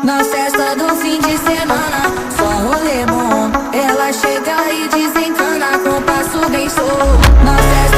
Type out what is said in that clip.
Na festa do fim de semana, só rolê bom. Ela chega e desencana com passo bem show. Na festa